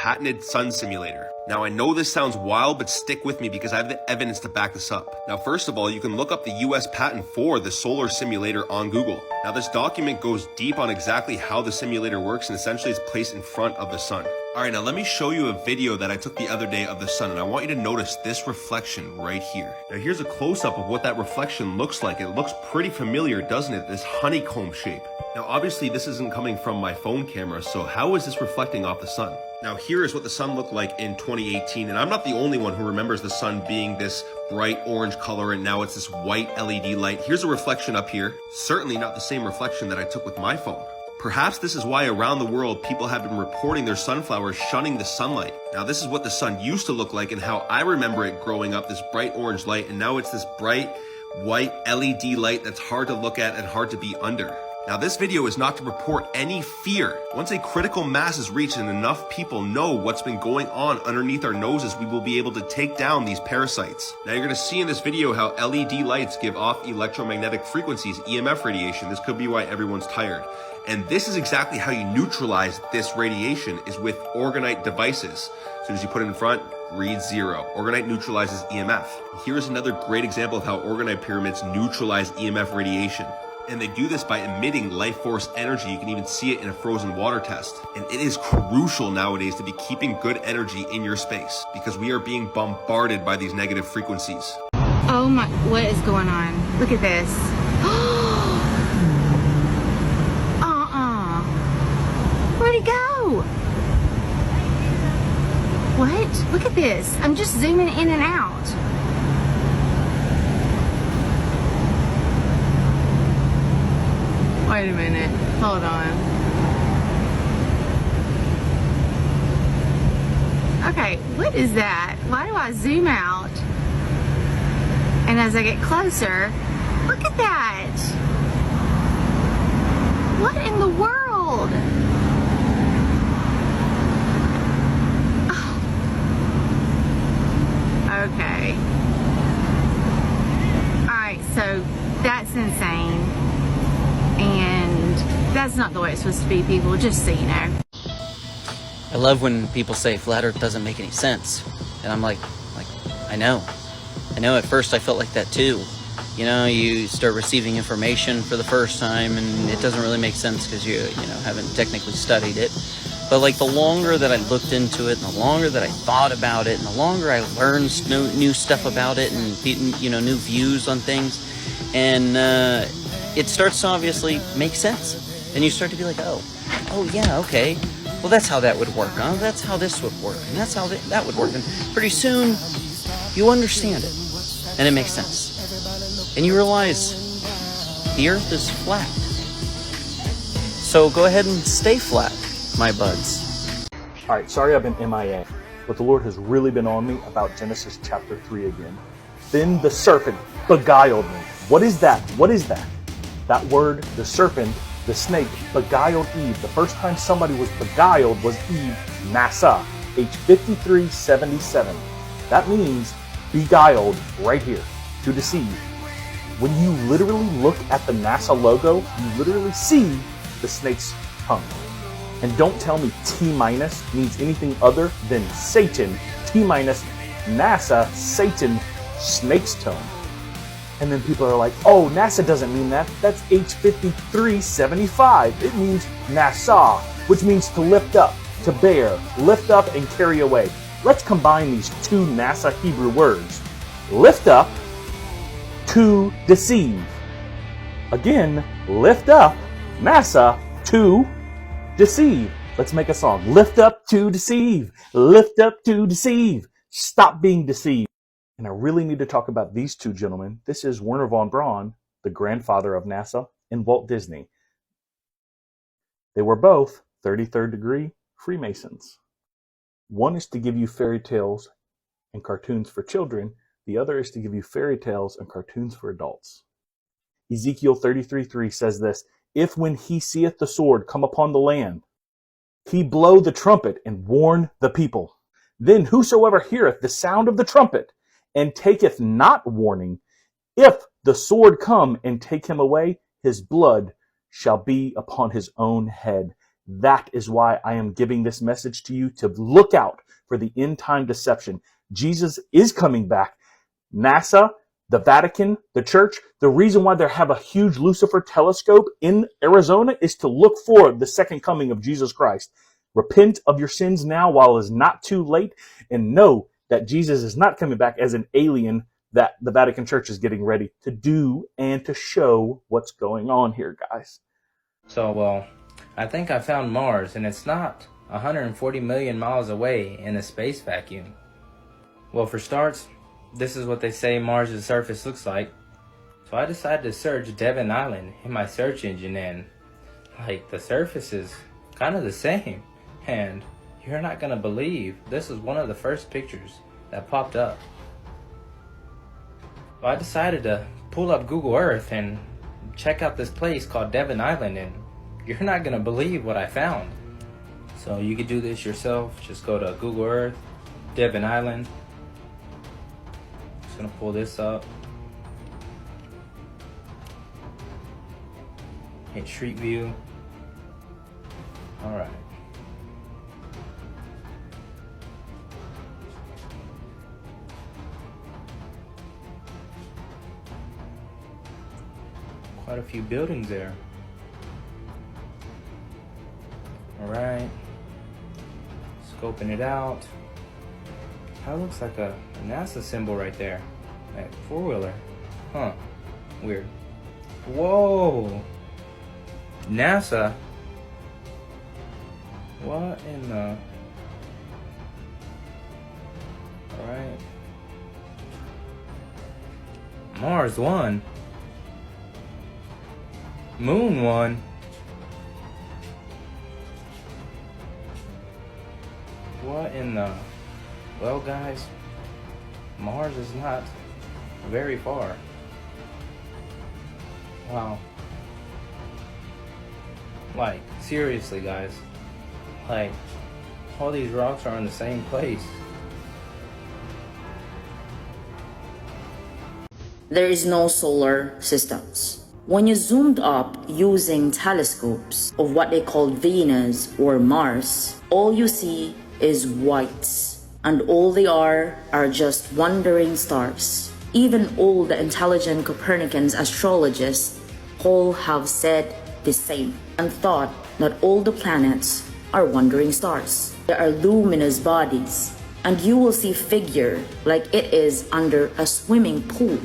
patented sun simulator. Now I know this sounds wild, but stick with me because I have the evidence to back this up. Now first of all, you can look up the US patent for the solar simulator on Google. Now this document goes deep on exactly how the simulator works, and essentially it's placed in front of the sun. Alright, now let me show you a video that I took the other day of the sun, and I want you to notice this reflection right here. Now here's a close-up of what that reflection looks like. It looks pretty familiar, doesn't it? This honeycomb shape. Now obviously this isn't coming from my phone camera, so how is this reflecting off the sun? Now here is what the sun looked like in 2018, and I'm not the only one who remembers the sun being this bright orange color and now it's this white LED light. Here's a reflection up here. Certainly not the same reflection that I took with my phone. Perhaps this is why around the world people have been reporting their sunflowers shunning the sunlight. Now this is what the sun used to look like and how I remember it growing up, this bright orange light, and now it's this bright white LED light that's hard to look at and hard to be under. Now this video is not to report any fear. Once a critical mass is reached and enough people know what's been going on underneath our noses, we will be able to take down these parasites. Now you're going to see in this video how LED lights give off electromagnetic frequencies, EMF radiation. This could be why everyone's tired. And this is exactly how you neutralize this radiation, is with orgonite devices. As soon as you put it in front, reads 0. Orgonite neutralizes EMF. Here's another great example of how orgonite pyramids neutralize EMF radiation. And they do this by emitting life force energy. You can even see it in a frozen water test. And it is crucial nowadays to be keeping good energy in your space because we are being bombarded by these negative frequencies. Oh my, what is going on? Look at this. Where'd he go? What? Look at this. I'm just zooming in and out. Wait a minute. Hold on. Okay, what is that? Why do I zoom out? And as I get closer, look at that. What in the world? Oh. Okay. Alright, so that's insane. And that's not the way it's supposed to be, people, just so you know. I love when people say flat earth doesn't make any sense. And I'm like, I know. At first I felt like that too. You know, you start receiving information for the first time and it doesn't really make sense because you haven't technically studied it. But like the longer that I looked into it and the longer that I thought about it and the longer I learned new stuff about it and, new views on things, and it starts to obviously make sense. And you start to be like, oh yeah, okay. Well, that's how that would work, huh? That's how this would work, and that's how that would work. And pretty soon, you understand it, and it makes sense. And you realize the earth is flat. So go ahead and stay flat, my buds. All right, sorry I've been MIA, but the Lord has really been on me about Genesis chapter 3 again. Then the serpent beguiled me. What is that? What is that? That word, the serpent, the snake, beguiled Eve. The first time somebody was beguiled was Eve, NASA, age 5377. That means beguiled right here, to deceive. When you literally look at the NASA logo, you literally see the snake's tongue. And don't tell me T- means anything other than Satan, T-, NASA, Satan, snake's tongue. And then people are like, oh, NASA doesn't mean that. That's H5375. It means NASA, which means to lift up, to bear, lift up and carry away. Let's combine these two NASA Hebrew words. Lift up, to deceive. Again, lift up, NASA, to deceive. Let's make a song. Lift up to deceive. Lift up to deceive. Stop being deceived. And I really need to talk about these two gentlemen. This is Wernher von Braun, the grandfather of NASA, and Walt Disney. They were both 33rd degree Freemasons. One is to give you fairy tales and cartoons for children. The other is to give you fairy tales and cartoons for adults. Ezekiel 33:3 says this, if when he seeth the sword come upon the land, he blow the trumpet and warn the people, then whosoever heareth the sound of the trumpet and taketh not warning, if the sword come and take him away, his blood shall be upon his own head. That is why I am giving this message to you, to look out for the end time deception. Jesus is coming back. NASA, the Vatican, the church, the reason why they have a huge Lucifer telescope in Arizona is to look for the second coming of Jesus Christ. Repent of your sins now while it is not too late, and know that Jesus is not coming back as an alien that the Vatican Church is getting ready to do and to show what's going on here, guys. So, well, I think I found Mars, and it's not 140 million miles away in a space vacuum. Well, for starts, this is what they say Mars' surface looks like. So I decided to search Devon Island in my search engine, and like, the surface is kind of the same. And you're not gonna believe this is one of the first pictures that popped up. So I decided to pull up Google Earth and check out this place called Devon Island, and you're not gonna believe what I found. So you could do this yourself. Just go to Google Earth, Devon Island. Just gonna pull this up. Hit Street View. All right. Quite a few buildings there. All right. Scoping it out. That looks like a NASA symbol right there. That four-wheeler. Huh. Weird. Whoa. NASA? What in the... Alright. Mars 1. Moon 1. What in the... Well, guys, Mars is not very far. Wow. Like, seriously, guys. Like, all these rocks are in the same place. There is no solar systems. When you zoomed up using telescopes of what they call Venus or Mars, all you see is whites, and all they are just wandering stars. Even all the intelligent Copernican astrologists all have said the same and thought that all the planets are wandering stars. There are luminous bodies, and you will see figure like it is under a swimming pool,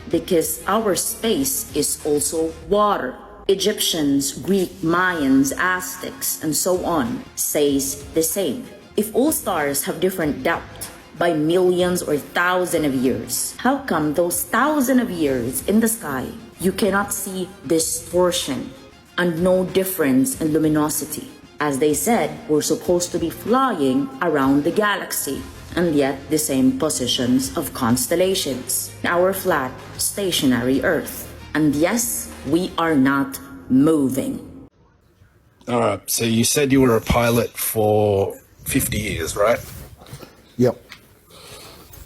because our space is also water. Egyptians, Greek, Mayans, Aztecs, and so on says the same. If all stars have different depth by millions or thousands of years, how come those thousands of years in the sky you cannot see distortion and no difference in luminosity? As they said, we're supposed to be flying around the galaxy, and yet the same positions of constellations in our flat, stationary Earth. And yes, we are not moving. All right, so you said you were a pilot for 50 years, right? Yep.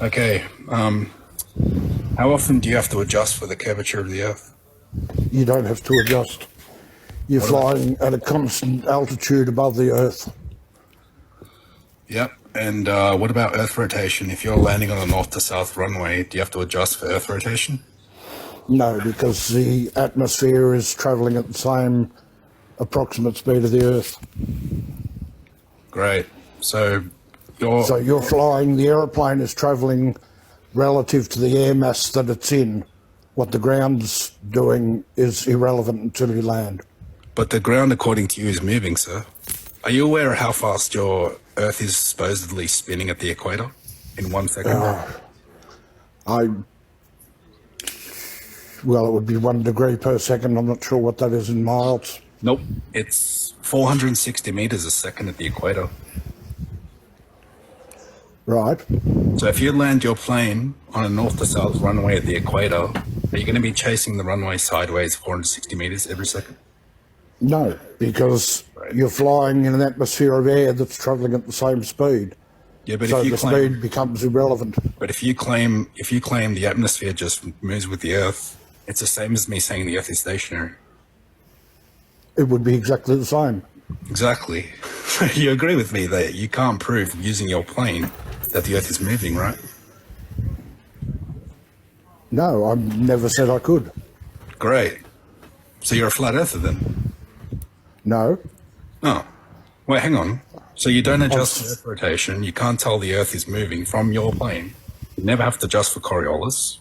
Okay, how often do you have to adjust for the curvature of the Earth? You don't have to adjust. You're flying at a constant altitude above the Earth. Yep, and what about Earth rotation? If you're landing on a north to south runway, do you have to adjust for Earth rotation? No, because the atmosphere is traveling at the same approximate speed of the Earth. Great. So you're flying, the aeroplane is traveling relative to the air mass that it's in. What the ground's doing is irrelevant until you land. But the ground, according to you, is moving, sir. Are you aware of how fast your Earth is supposedly spinning at the equator in 1 second? Well, it would be 1 degree per second. I'm not sure what that is in miles. Nope. It's 460 meters a second at the equator. Right. So if you land your plane on a north to south runway at the equator, are you going to be chasing the runway sideways 460 meters every second? No, because you're flying in an atmosphere of air that's traveling at the same speed. Yeah, but so if you the claim, speed becomes irrelevant. But if you claim the atmosphere just moves with the Earth, it's the same as me saying the Earth is stationary. It would be exactly the same. Exactly. You agree with me that you can't prove using your plane that the Earth is moving, right? No, I never said I could. Great. So you're a flat earther then? No. Oh. Wait, hang on. So you don't adjust for Earth rotation, you can't tell the Earth is moving from your plane. You never have to adjust for Coriolis.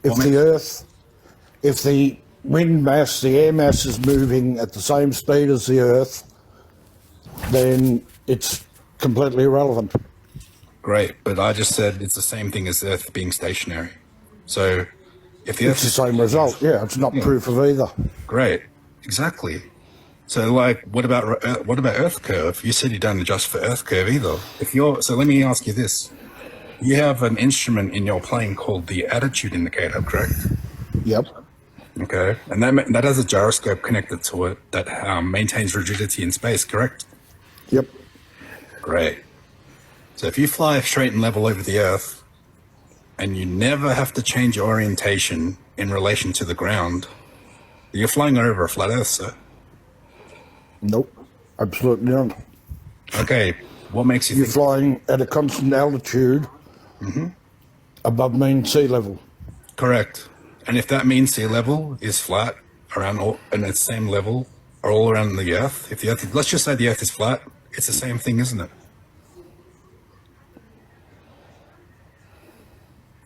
If the wind mass, the air mass is moving at the same speed as the Earth, then it's completely irrelevant. Great, but I just said it's the same thing as the Earth being stationary. So if the Earth It's the same result. Yeah, it's not proof of either. Great, exactly. So, like, what about Earth curve? You said you don't adjust for Earth curve either. So let me ask you this: you have an instrument in your plane called the attitude indicator, correct? Yep. Okay, and that has a gyroscope connected to it that maintains rigidity in space, correct? Yep. Great. So if you fly straight and level over the Earth, and you never have to change your orientation in relation to the ground, you're flying over a flat Earth, sir. Nope. Absolutely not. Okay, what makes you You're think? flying at a constant altitude above mean sea level. Correct. And if that mean sea level is flat around and it's same level all around the Earth, if the Earth, let's just say the Earth is flat, it's the same thing, isn't it?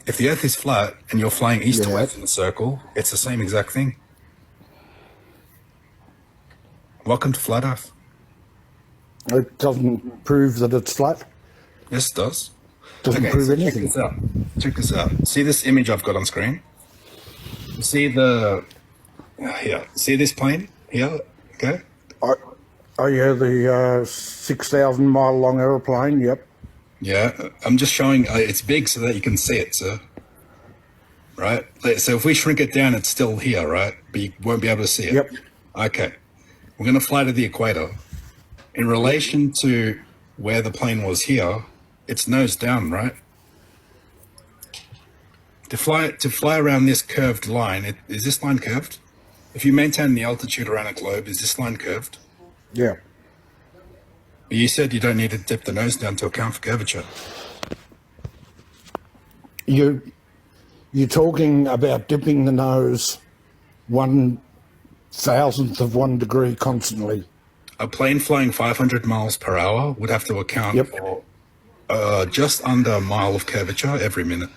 If the Earth is flat and you're flying east to west in a circle, it's the same exact thing. Welcome to flat Earth. It doesn't prove that it's flat. Yes, it does. Doesn't prove so anything. Check this out. Check this out. See this image I've got on screen? You see here. See this plane here? Okay. Oh yeah, the 6,000 mile long aeroplane. Yep. Yeah, I'm just showing it's big so that you can see it, sir. Right? So if we shrink it down, it's still here, right? But you won't be able to see it. Yep. Okay. We're going to fly to the equator. In relation to where the plane was here, it's nose down, right? To fly around this curved line, is this line curved? If you maintain the altitude around a globe, is this line curved? Yeah. But you said you don't need to dip the nose down to account for curvature. You're talking about dipping the nose 1,000th of 1 degree constantly. A plane flying 500 miles per hour would have to account for just under a mile of curvature every minute.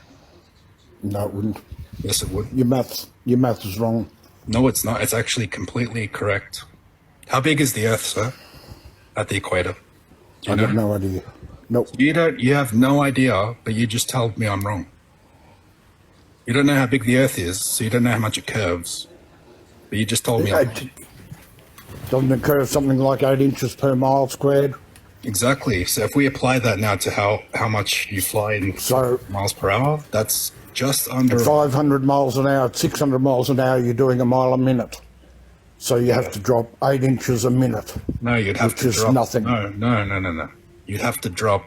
No, it wouldn't. Yes, it would. Your math is wrong. No, it's not. It's actually completely correct. How big is the Earth, sir? At the equator? I have no idea. Nope. You have no idea, but you just told me I'm wrong. You don't know how big the Earth is, so you don't know how much it curves. But you just told me I'm wrong. Doesn't it curve something like 8 inches per mile squared? Exactly. So if we apply that now to how much you fly in miles per hour, that's just under... At 500 miles an hour, at 600 miles an hour, you're doing a mile a minute. So you have to drop 8 inches a minute. No, you'd have to drop... nothing. No. You'd have to drop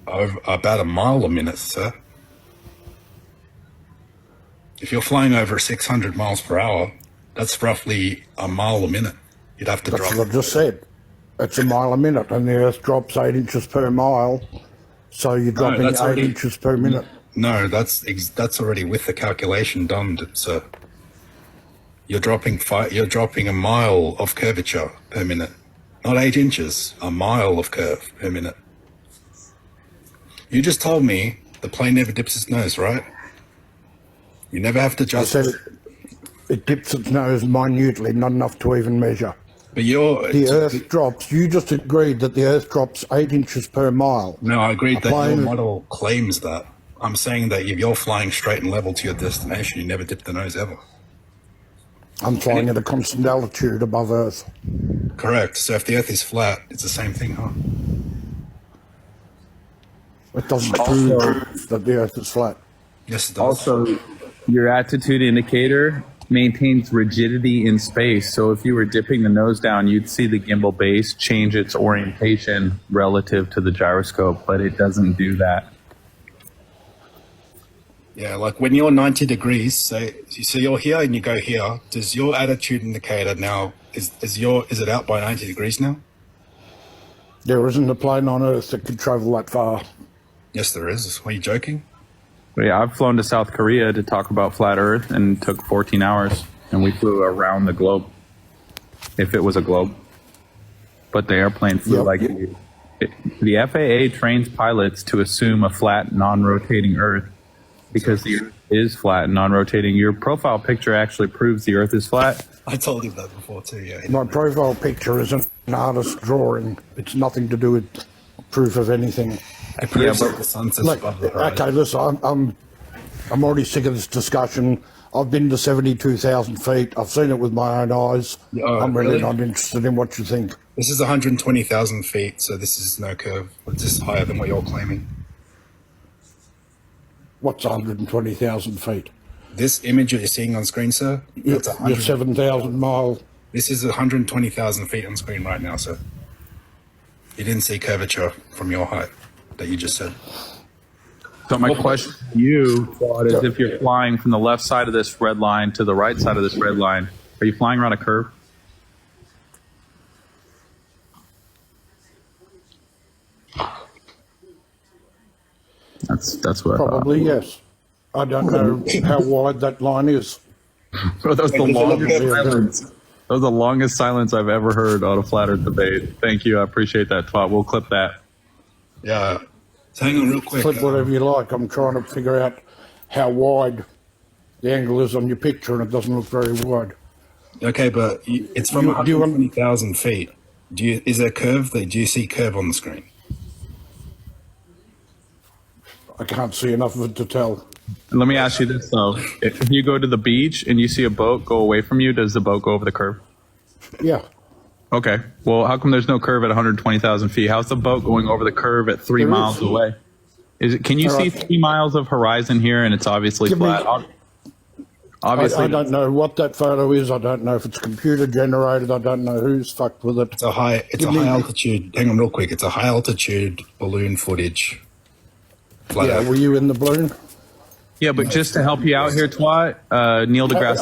over about a mile a minute, sir. If you're flying over 600 miles per hour, that's roughly a mile a minute. You'd have to drop... That's what I just said. It's a mile a minute, and the Earth drops 8 inches per mile, so you're dropping 8 inches per minute. No, that's already with the calculation done, sir. You're dropping a mile of curvature per minute, not 8 inches. A mile of curve per minute. You just told me the plane never dips its nose, right? You never have to adjust. I said it dips its nose minutely, not enough to even measure. But the Earth drops. You just agreed that the Earth drops 8 inches per mile. No, I agreed that your model claims that. I'm saying that if you're flying straight and level to your destination, you never dip the nose ever. I'm flying at a constant altitude above Earth. Correct. So if the Earth is flat, it's the same thing, huh? It doesn't prove that the Earth is flat. Yes, it does. Also, your attitude indicator maintains rigidity in space. So if you were dipping the nose down, you'd see the gimbal base change its orientation relative to the gyroscope, but it doesn't do that. Yeah, like when you're 90 degrees, so you're here and you go here, does your attitude indicator now is it out by 90 degrees now? There isn't a plane on Earth that could travel that far. Yes, there is. Are you joking? But yeah, I've flown to South Korea to talk about flat Earth, and it took 14 hours, and we flew around the globe, if it was a globe. But the airplane flew the FAA trains pilots to assume a flat, non-rotating Earth because the Earth is flat and non-rotating. Your profile picture actually proves the Earth is flat. I told him that before too, yeah. My profile picture is an artist's drawing. It's nothing to do with proof of anything. It proves that the sun sits above the horizon. Okay, listen, I'm already sick of this discussion. I've been to 72,000 feet. I've seen it with my own eyes. I'm really not interested in what you think. This is 120,000 feet, so this is no curve. It's just higher than what you're claiming. What's 120,000 feet? This image that you're seeing on screen, sir, You're 7,000 miles. this is 120,000 feet on screen right now, sir. You didn't see curvature from your height that you just said. So my question to you, Claude, is if you're flying from the left side of this red line to the right side of this red line, are you flying around a curve? That's what Probably, yes. I don't know how wide that line is. Bro, that was the longest silence. That was the longest silence I've ever heard on a flat Earth debate. Thank you. I appreciate that, Twat. We'll clip that. Yeah. So hang on real quick. Flip whatever you like. I'm trying to figure out how wide the angle is on your picture, and it doesn't look very wide. Okay, but it's from 120,000 feet. Is there a curve? Do you see curve on the screen? I can't see enough of it to tell. And let me ask you this, though. If you go to the beach and you see a boat go away from you, does the boat go over the curve? Yeah. Okay. Well, how come there's no curve at 120,000 feet? How's the boat going over the curve at 3 miles away? Can you see 3 miles of horizon here and it's obviously flat? Obviously, I don't know what that photo is. I don't know if it's computer generated. I don't know who's fucked with it. It's a high altitude. Hang on real quick. It's a high altitude balloon footage. Yeah, were you in the balloon? Yeah, but just to help you out here, Twat, Neil deGrasse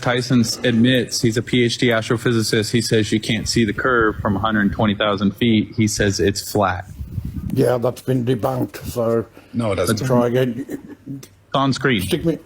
Tyson admits, he's a PhD astrophysicist. He says you can't see the curve from 120,000 feet. He says it's flat. Yeah, that's been debunked. So no, it doesn't. Let's try again. It's on screen. Stick me.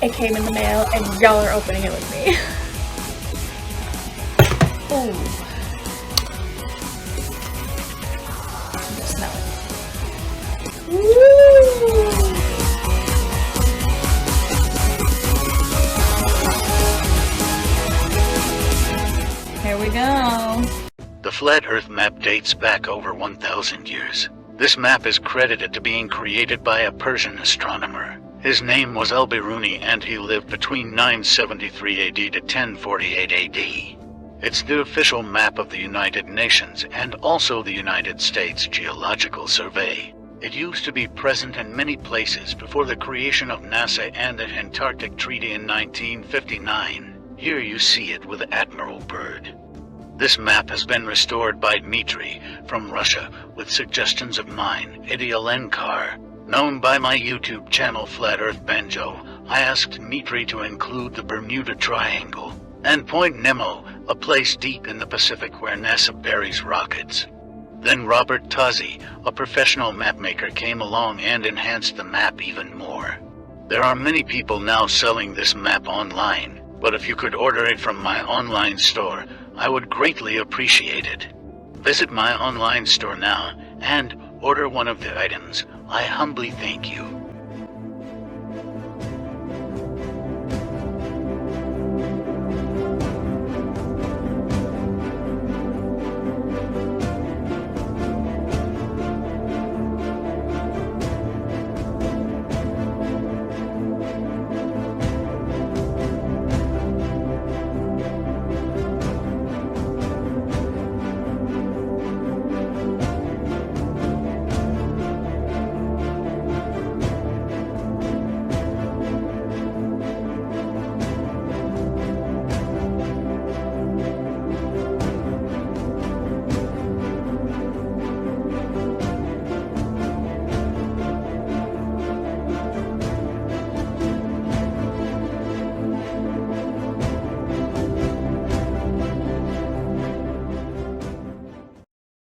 It came in the mail and y'all are opening it with me. Ooh. Smell it. Woo! Here we go. The Flat Earth map dates back over 1,000 years. This map is credited to being created by a Persian astronomer. His name was Al-Biruni, and he lived between 973 AD to 1048 AD. It's the official map of the United Nations and also the United States Geological Survey. It used to be present in many places before the creation of NASA and the Antarctic Treaty in 1959. Here you see it with Admiral Byrd. This map has been restored by Dmitry from Russia with suggestions of mine, Idialenkar. Known by my YouTube channel Flat Earth Banjo, I asked Dmitry to include the Bermuda Triangle and Point Nemo, a place deep in the Pacific where NASA buries rockets. Then Robert Tozzi, a professional mapmaker, came along and enhanced the map even more. There are many people now selling this map online, but if you could order it from my online store, I would greatly appreciate it. Visit my online store now and order one of the items. I humbly thank you.